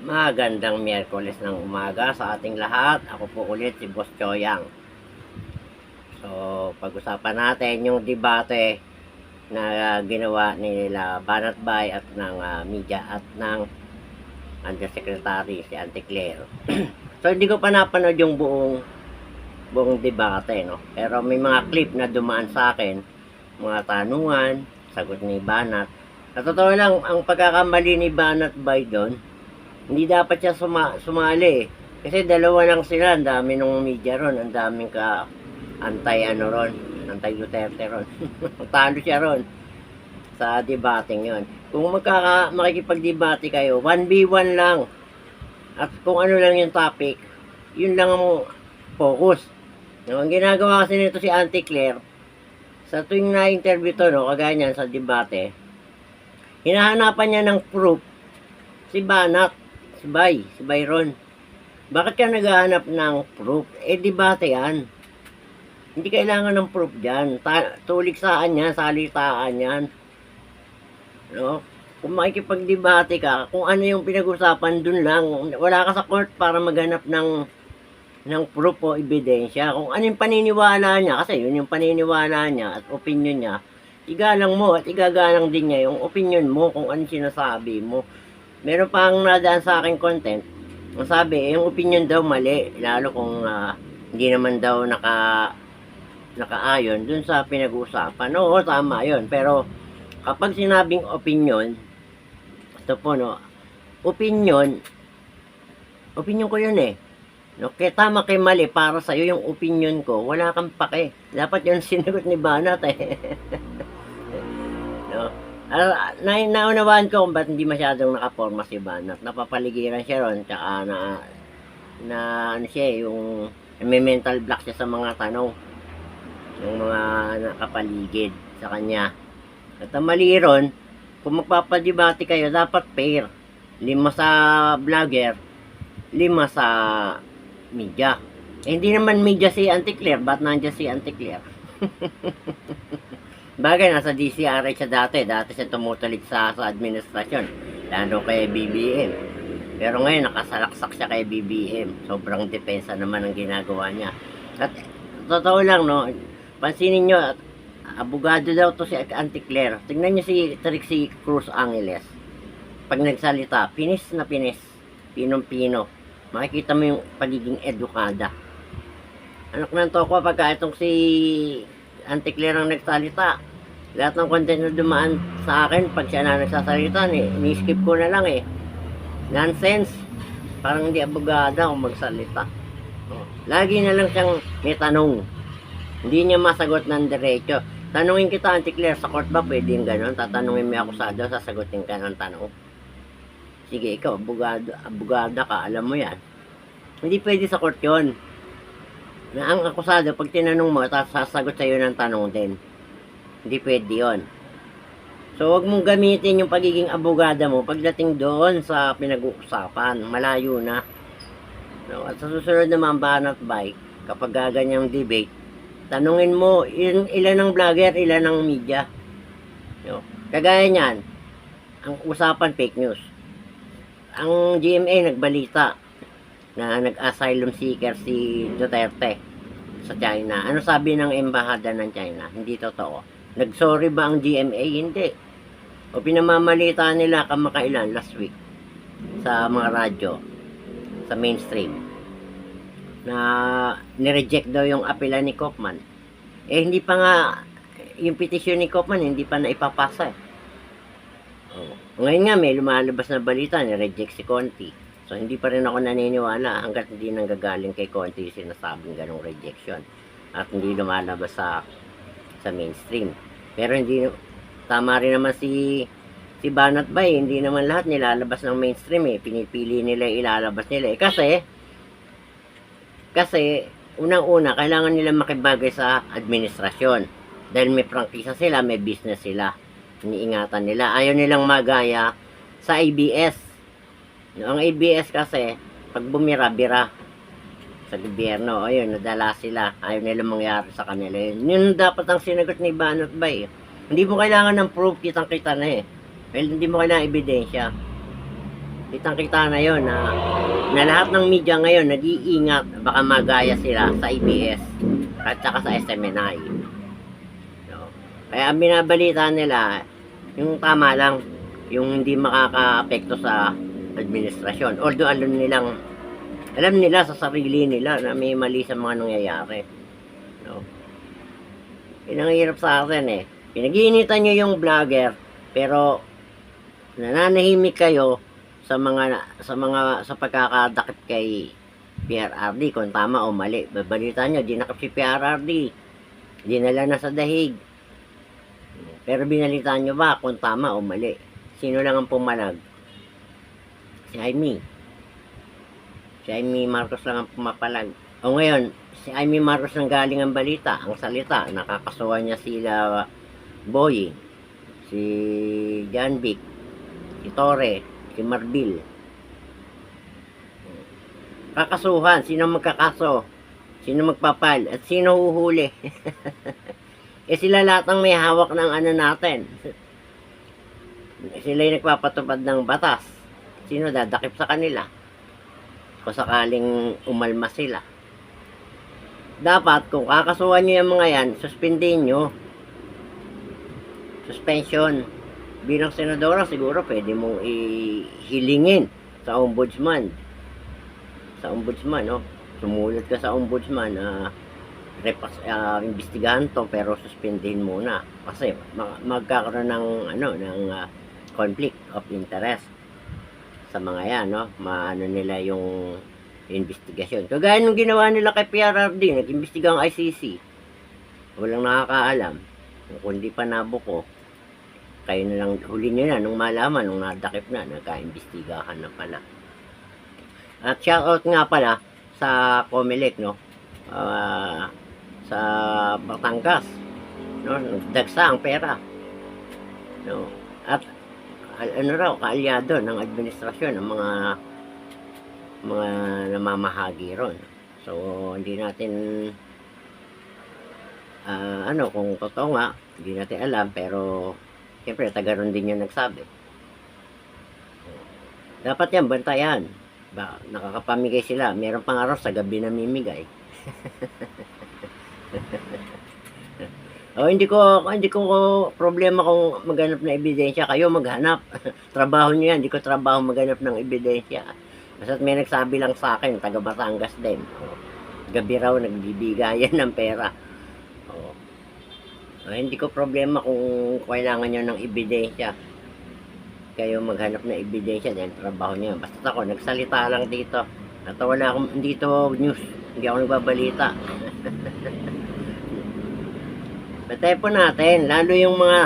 Magandang Miyerkules ng umaga sa ating lahat. Ako po ulit si Boss Choyang. So, pag-usapan natin yung debate na ginawa nila Banatbay at ng media at ng Undersecretary si Auntie Claire. So, hindi ko pa napanood yung buong debate, no? Pero may mga clip na dumaan sa akin, mga tanungan, sagot ni Banat. Sa totoo lang, ang pagkakamali ni Banatbay doon, hindi dapat siya sumali eh. Kasi dalawa lang sila, ang dami ng media ron, ang daming antay Duterte ron. Talo siya ron sa debating yon. Kung makikipag-debate kayo, 1v1 lang. At kung ano lang yung topic, yun lang ang focus. No, ang ginagawa kasi nito si Auntie Claire, sa tuwing na-interview to, no, kagaya niyan sa debate, hinahanapan niya ng proof si Banat, si Byron. Bakit ka naghahanap ng proof? Debate yan. Hindi kailangan ng proof dyan. Tuliksaan yan, salitaan yan. No? Kung makikipag-debate ka, kung ano yung pinag-usapan dun lang, wala ka sa court para maghanap ng proof o ebidensya. Kung ano yung paniniwala niya, kasi yun yung paniniwala niya at opinion niya, igalang mo at igagalang din niya yung opinion mo kung ano sinasabi mo. Meron pang nadaan sa aking content, sabi, yung opinion daw mali, lalo kung hindi naman daw nakaayon dun sa pinag-uusapan. Oo, tama yun. Pero kapag sinabing opinion, ito po, no, opinion ko yun eh. No, kaya tama kay mali, para sa'yo yung opinion ko, wala kang pake. Dapat yun sinagot ni Banat eh. No? Naunawaan ko kung ba't hindi masyadong nakaporma si Banat. Napapaligiran siya ron, tsaka ano siya, yung may mental block siya sa mga tanong ng mga nakapaligid sa kanya. At ang mali ron, kung magpapadebate kayo, dapat fair. 5 sa vlogger, 5 sa media. Hindi naman media si Auntie Claire, ba't nandiyan si Auntie Claire? Bagay, nasa DCRH siya dati siya tumutulig sa administrasyon, lalo kay BBM. Pero ngayon, nakasalaksak siya kay BBM. Sobrang depensa naman ang ginagawa niya. At totoo lang, no, pansinin nyo, abogado daw to si Auntie Claire. Tingnan nyo si Trixie Cruz Angeles. Pag nagsalita, pinis na pinis, pinong-pino. Makikita mo yung pagiging edukada. Anak ng toko, pagka itong si Auntie Claire ang nagsalita, lahat ng content na dumaan sa akin, pag siya na nagsasalita, ni-skip ko na lang eh. Nonsense. Parang hindi abogada kung magsalita. Lagi na lang siyang may tanong. Hindi niya masagot ng diretso. Tanungin kita, Auntie Claire, sa court ba pwede yung gano'n? Tatanungin mo yung akusado, sasagutin ka ng tanong. Sige, ikaw, abogada ka, alam mo yan. Hindi pwede sa court yun. Na ang akusado, pag tinanong mo, sasagot sa'yo ng tanong din. Hindi pwede yun. So, huwag mong gamitin yung pagiging abogada mo pagdating doon sa pinag-uusapan. Malayo na. No? At sa susunod naman, Banatbay, kapag gaganyang debate, tanungin mo, ilan ng vlogger, ilan ng media. No? Kagaya niyan, ang usapan fake news. Ang GMA nagbalita na nag-asylum seeker si Duterte sa China. Ano sabi ng embahada ng China? Hindi totoo. Nag-sorry ba ang GMA? Hindi. O pinamamalita nila kamakailan last week sa mga radyo, sa mainstream, na nireject daw yung apela ni Kaufman. Hindi pa nga, yung petisyon ni Kaufman, hindi pa na ipapasa eh. Ngayon nga, may lumalabas na balita, nireject si Conti. So, hindi pa rin ako naniniwala hanggat hindi nanggagaling kay Conti sinasabing ganong rejection. At hindi lumalabas sa mainstream. Pero hindi, tama rin naman si Banatbay, hindi naman lahat nilalabas ng mainstream eh. Pinipili nila ilalabas nila eh. Kasi unang-una, kailangan nila makibagay sa administrasyon. Dahil may prangkisa sila, may business sila. Iniingatan nila. Ayaw nilang magaya sa ABS. Ang ABS kasi, pag bumira-bira sa gobyerno, ayun, nadala sila. Ayaw nilang mangyari sa kanila. Yun dapat ang sinagot ni Banatbay. Hindi mo kailangan ng proof, kitang-kita na eh. Well, hindi mo kailangan ebidensya. Kitang-kita na yon na lahat ng media ngayon nag-iingat baka magaya sila sa ABS at saka sa SMNI. No? Kaya ang binabalita nila, yung tama lang, yung hindi makaka-apekto sa administrasyon. Although alam nila sa sarili nila na may mali sa mga nangyayari. No? Pinanghirap sa akin eh. Pinag-iinitan nyo yung vlogger, pero nananahimik kayo sa pagkakadakip kay PRRD kung tama o mali. Babalita nyo, dinakip si PRRD, dinala na sa dahig. Pero binalita nyo ba kung tama o mali? Sino lang ang pumalag? Si Jaime Marcos lang ang pumapalag. O ngayon, si Jaime Marcos nang galing ang balita, ang salita, nakakasuhan niya sila Boy, si John Vic, si Torre, si Marbil. Kakasuhan, sino magkakaso? Sino magpapal? At sino huhuli? Eh sila lahat ang may hawak ng ano natin. Sila yung nagpapatupad ng batas. Sino dadakip sa kanila? Kung sakaling umalma sila. Dapat, kung kakasuhan nyo yung mga yan, suspendin nyo. Suspension. Bilang senadora, siguro pwede mong ihilingin sa ombudsman. Sa ombudsman, no? Sumulat ka sa ombudsman, investigahan to, pero suspendin muna. Kasi magkakaroon ng conflict of interest sa mga yan, no? Maano nila yung investigasyon. Kagaya nung ginawa nila kay PRRD, nag-imbestiga ang ICC. Walang nakakaalam. Kundi pa nabuko. Kayo na lang, huli nyo na, nung malaman, nung nadakip na, nagka-imbestigahan na pala. At shoutout nga pala sa Comelec, no? Sa Batangas, no? Dagsa ang pera. No? At kaalyado ng administrasyon ng mga namamahagi ron. So, hindi natin kung totoo nga, hindi natin alam, pero siyempre, taga ron din yung nagsabi. Dapat yan, bantayan. Nakakapamigay sila. Meron pang araw sa gabi na mimigay. Hindi ko problema kung maghanap ng ebidensya. Kayo maghanap. Trabaho nyo yan. Hindi ko trabaho maghanap ng ebidensya. Basta't may nagsabi lang sa akin, taga Batangas din. Gabi raw nagbibigayan ng pera. Hindi ko problema kung kailangan nyo ng ebidensya. Kayo maghanap ng ebidensya dahil trabaho nyo. Basta ako, nagsalita lang dito. At wala akong dito news. Hindi ako nagbabalita. Batay po natin, lalo yung mga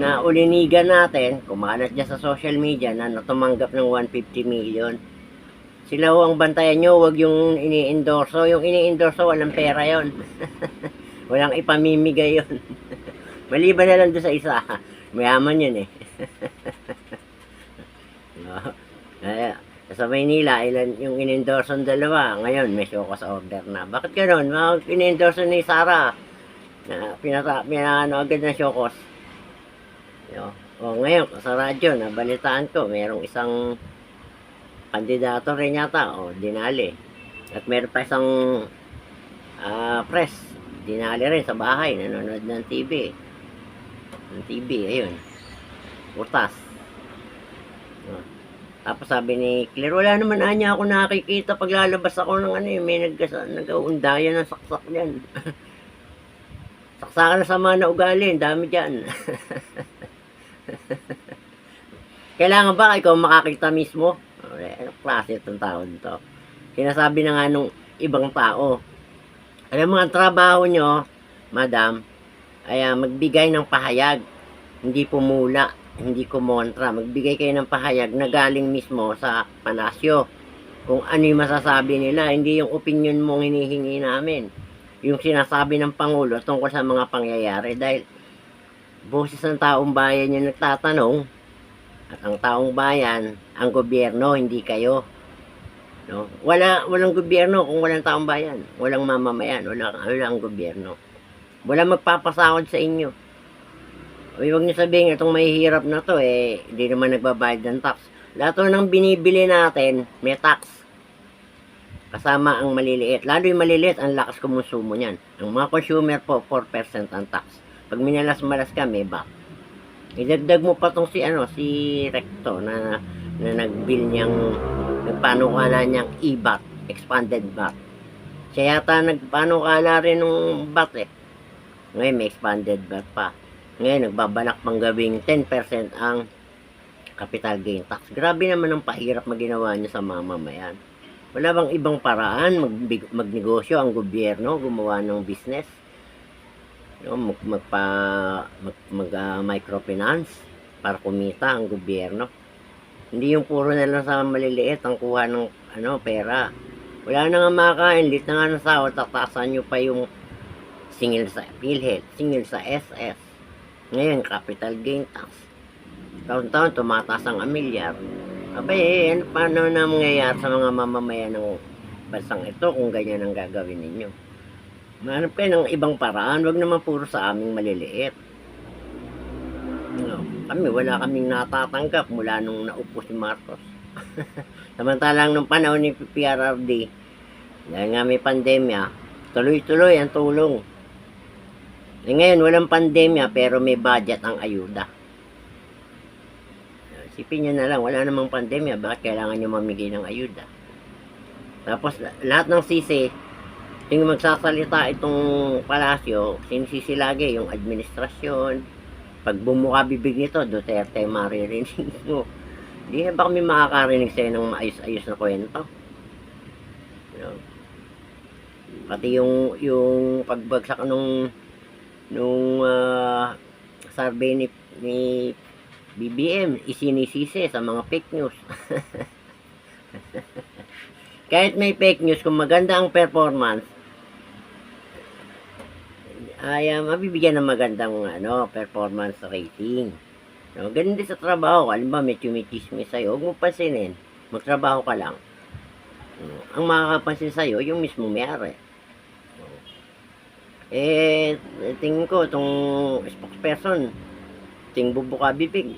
naulinigan natin, kumalat dyan sa social media na natumanggap ng 150 million. Sila ho ang bantayan nyo, wag yung ini-endorso. Yung ini-endorso, walang pera yon. Walang ipamimigay yon. Maliban na lang doon sa isa. Mayaman yun eh. Sa Maynila, yung in-endorse ng dalawa, ngayon may show cause order na. Bakit gano'n? In-endorse ni Sara. Pinano agad na show cause. Ngayon, sa radyo, nabalitaan ko, mayroong isang kandidato rin yata, dinali. At meron pa isang press, dinali rin sa bahay, nanonood ng TV. Ayun. Utas. Tapos sabi ni Claire, wala naman anya ako nakikita paglalabas ako ng may nag-uundayan ng saksak dyan. Saksakan na sa mga naugali, dami dyan. Kailangan ba ikaw makakita mismo? Anong klase itong tao dito? Sinasabi na nga nung ibang tao. Alam mo, ang trabaho nyo, madam, ay magbigay ng pahayag. Hindi pumula, hindi kumontra. Magbigay kayo ng pahayag na galing mismo sa palasyo. Kung ano yung masasabi nila, hindi yung opinion mong hinihingi namin. Yung sinasabi ng Pangulo tungkol sa mga pangyayari. Dahil boses ng taong bayan yung nagtatanong. At ang taong bayan, ang gobyerno, hindi kayo. No? Walang gobyerno kung walang taong bayan. Walang mamamayan, walang gobyerno. Walang magpapasahod sa inyo. Huwag niyo sabihin, itong mahihirap na to, hindi naman nagbabayad ng tax. Lahat ng binibili natin, may tax. Kasama ang maliliit. Lalo yung maliliit, ang lakas kumusumo niyan. Ang mga consumer po, 4% ang tax. Pag minalas-malas ka, may VAT. Idagdag mo pa tong si Recto na nag-bill niyang, nagpanukala niyang e-VAT, expanded VAT. Siya yata nagpanukala rin ng VAT eh. Ngayon may expanded VAT pa. Ngayon nagbabalak pang gawing 10% ang capital gain tax. Grabe naman ang pahirap maginawa niya sa mamamayan. Wala bang ibang paraan magnegosyo ang gobyerno, gumawa ng business? No, microfinance para kumita ang gobyerno. Hindi yung puro na lang sa maliliit ang kuha ng pera. Wala na nga makakain, lit na nga ng sahod, tatasan nyo pa yung singil sa PhilHealth, singil sa SS. Ngayon, capital gain tax. Taon-taon, tumataas ang amilyar. Abay, paano na mangyayari sa mga mamamayan ng bansang ito kung ganyan ang gagawin ninyo? Manap kayo ng ibang paraan, wag naman puro sa aming maliliit. Kami, wala kaming natatanggap mula nung naupo si Marcos. Samantalang nung panahon ni PRRD, dahil nga may pandemya, tuloy-tuloy ang tulong. Ngayon, walang pandemya pero may budget ang ayuda. Isipin nyo na lang, wala namang pandemya, bakit kailangan nyo mamigay ng ayuda? Tapos, lahat ng sisi, yung magsasalita itong palasyo, sinisisi lagi yung administrasyon. Pag bumuka bibig nito, Duterte maririnig mo. Hindi na ba kami makakarinig sa'yo ng maayos-ayos na kwento? Pati yung pagbagsak nung survey ni BBM, isinisisi sa mga fake news. Kahit may fake news, kung maganda ang performance, ay mabibigyan ng magandang performance rating. No, ganun din sa trabaho. Alam ba, may tumitismis sa'yo, huwag mo pansinin. Magtrabaho ka lang. Ang makakapansin sa'yo, yung mismo may-ari. Tingin ko, itong spokesperson, bubuka bibig.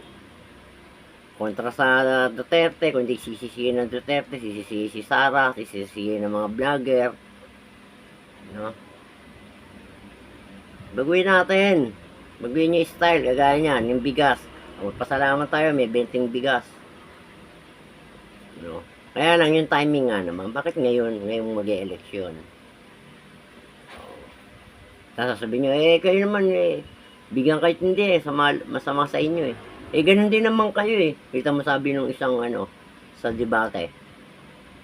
Kontra sa Duterte, kung hindi sisisihin ng Duterte, sisisihin si Sara, sisisihin ng mga vlogger. No? Baguhin natin. Baguhin yung style, kagaya niyan, yung bigas. Pasalamat tayo, may 20 bigas. No? Kaya lang yung timing nga naman, bakit ngayong mag-e-eleksyon? Sasabihin nyo, kayo naman, bigyan kahit hindi, masama sa inyo ganun din naman kayo Kita mo sabi nung isang sa debate.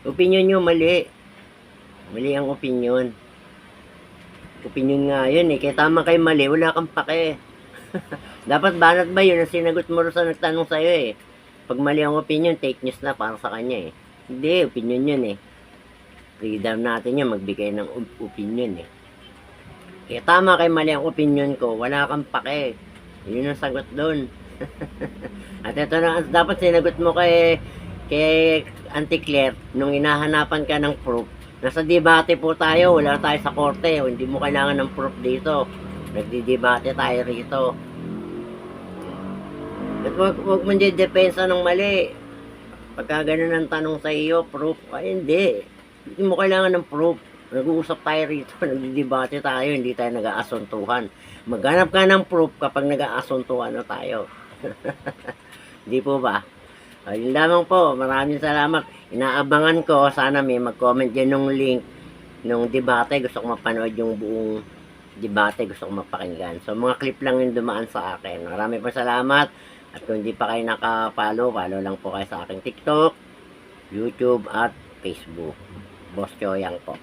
Opinion nyo mali. Mali ang opinion. Opinion nga yun Kaya tama kayo mali, wala kang pake. Dapat banat ba yun ang sinagot mo sa nagtanong sa'yo Pag mali ang opinion, take news na para sa kanya Hindi, opinion yun Freedom natin yun, magbigay ng opinion Kaya tama kayo mali ang opinion ko, wala kang pake. Yun ang sagot doon. At ito na, dapat sinagot mo kay Auntie Claire nung hinahanapan ka ng proof. Nasa debate po tayo, wala tayo sa korte, hindi mo kailangan ng proof dito. Nagdi-debate tayo rito. At huwag mo depensa ng mali. Pagka ganun ang tanong sa iyo, proof, hindi. Hindi mo kailangan ng proof. Nag-uusap tayo rito, nagdi-debate tayo, hindi tayo nag-aasuntuhan. Maghanap ka ng proof kapag nag-aasuntuhan na tayo. Hindi po ba? Yun lamang po. Maraming salamat. Inaabangan ko. Sana may mag-comment dyan ng link ng debate. Gusto ko mapanood yung buong debate. Gusto ko mapakinggan. So, mga clip lang yung dumaan sa akin. Maraming po salamat. At kung hindi pa kayo naka-follow, follow lang po kayo sa aking TikTok, YouTube, at Facebook. Boss Choyang po.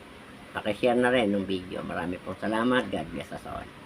Pakishare na rin ng video. Maraming po salamat. God bless us all.